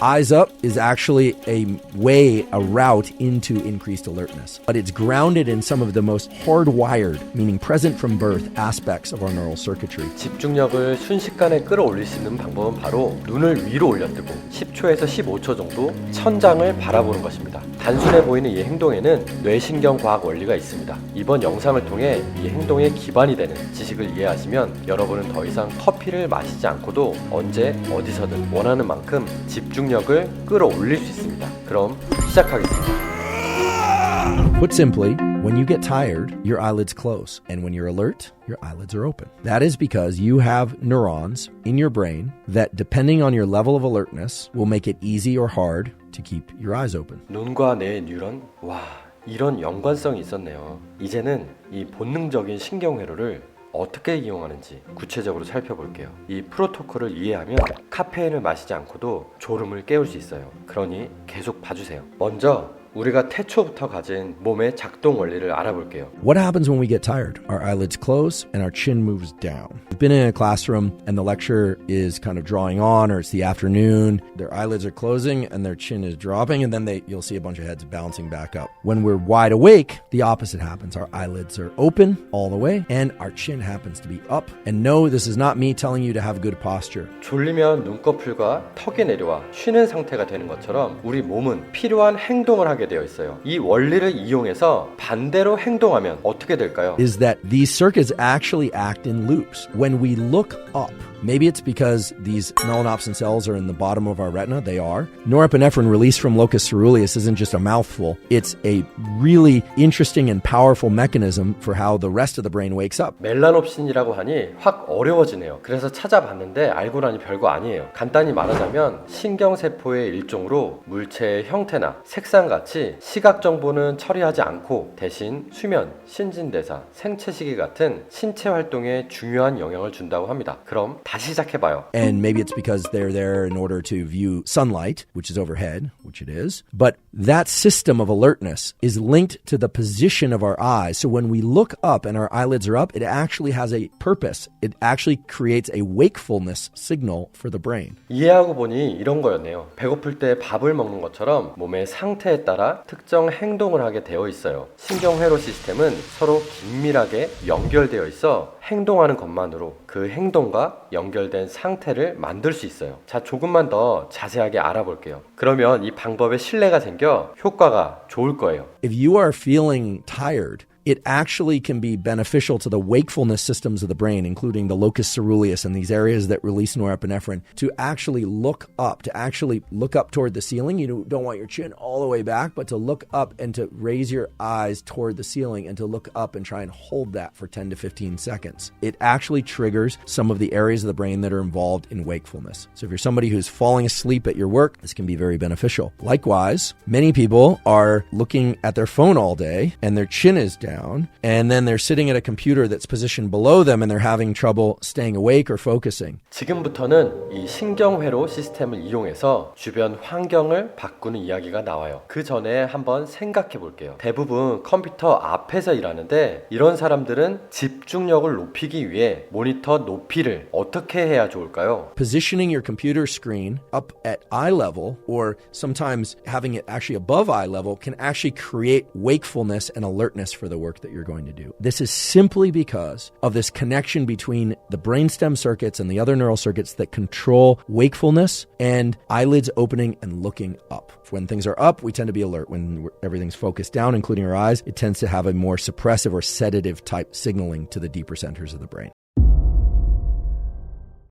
Eyes up is actually a route into increased alertness, but it's grounded in some of the most hardwired, meaning present from birth aspects of our neural circuitry. 집중력을 순식간에 끌어올릴 수 있는 방법은 바로 눈을 위로 올려뜨고 10초에서 15초 정도 천장을 바라보는 것입니다. 단순해 보이는 이 행동에는 뇌신경 과학 원리가 있습니다. 이번 영상을 통해 이 행동의 기반이 되는 지식을 이해하시면 여러분은 더 이상 커피를 마시지 않고도 언제 어디서든 원하는 만큼 집중력을 끌어올릴 수 있습니다. 그럼 시작하겠습니다. Put simply, when you get tired, your eyelids close. And when you're alert, your eyelids are open. That is because you have neurons in your brain that, depending on your level of alertness, will make it easy or hard to keep your eyes open. 눈과 뇌의 뉴런? 와, 이런 연관성이 있었네요. 이제는 이 본능적인 신경회로를 어떻게 이용하는지 구체적으로 살펴볼게요. 이 프로토콜을 이해하면 카페인을 마시지 않고도 졸음을 깨울 수 있어요. 그러니 계속 봐주세요. 먼저 우리가 태초부터 가진 몸의 작동 원리를 알아볼게요. What happens when we get tired? Our eyelids close and our chin moves down. We've been in a classroom and the lecturer is kind of drawing on, or it's the afternoon. Their eyelids are closing and their chin is dropping, and then you'll see a bunch of heads bouncing back up. When we're wide awake, the opposite happens. Our eyelids are open all the way and our chin happens to be up. And no, this is not me telling you to have good posture. 졸리면 눈꺼풀과 턱이 내려와 쉬는 상태가 되는 것처럼 우리 몸은 필요한 행동을 하게 되어 있어요. 이 원리를 이용해서 반대로 행동하면 어떻게 될까요? Is that these circuits actually act in loops. When we look up, maybe it's because these melanopsin cells are in the bottom of our retina. They are. Norepinephrine released from locus ceruleus isn't just a mouthful. It's a really interesting and powerful mechanism for how the rest of the brain wakes up. 멜라놉신이라고 하니 확 어려워지네요. 그래서 찾아봤는데 알고 나니 별거 아니에요. 간단히 말하자면 신경세포의 일종으로 물체의 형태나 색상 같이 시각 정보는 처리하지 않고 대신 수면, 신진대사, 생체시기 같은 신체 활동에 중요한 영향을 준다고 합니다. 그럼 다시 시작해봐요. And maybe it's because they're there in order to view sunlight, which is overhead, which it is. But that system of alertness is linked to the position of our eyes. So when we look up and our eyelids are up, it actually has a purpose. It actually creates a wakefulness signal for the brain. 이해하고 보니 이런 거였네요. 배고플 때 밥을 먹는 것처럼 몸의 상태에 따라 특정 행동을 하게 되어 있어요. 신경회로 시스템은 서로 긴밀하게 연결되어 있어 행동하는 것만으로 그 행동과 연결된 상태를 만들 수 있어요. 자, 조금만 더 자세하게 알아볼게요. 그러면 이 방법에 신뢰가 생겨 효과가 좋을 거예요. If you are feeling tired, it actually can be beneficial to the wakefulness systems of the brain, including the locus ceruleus and these areas that release norepinephrine, to actually look up toward the ceiling. You don't want your chin all the way back, but to look up and to raise your eyes toward the ceiling and to look up and try and hold that for 10 to 15 seconds. It actually triggers some of the areas of the brain that are involved in wakefulness. So if you're somebody who's falling asleep at your work, this can be very beneficial. Likewise, many people are looking at their phone all day and their chin is down. And then they're sitting at a computer that's positioned below them and they're having trouble staying awake or focusing. 지금부터는 이 신경회로 시스템을 이용해서 주변 환경을 바꾸는 이야기가 나와요. 그 전에 한번 생각해 볼게요. 대부분 컴퓨터 앞에서 일하는데 이런 사람들은 집중력을 높이기 위해 모니터 높이를 어떻게 해야 좋을까요? Positioning your computer screen up at eye level, or sometimes having it actually above eye level, can actually create wakefulness and alertness for the work that you're going to do. This is simply because of this connection between the brainstem circuits and the other neural circuits that control wakefulness and eyelids opening and looking up. When things are up, we tend to be alert. When everything's focused down, including our eyes, it tends to have a more suppressive or sedative type signaling to the deeper centers of the brain.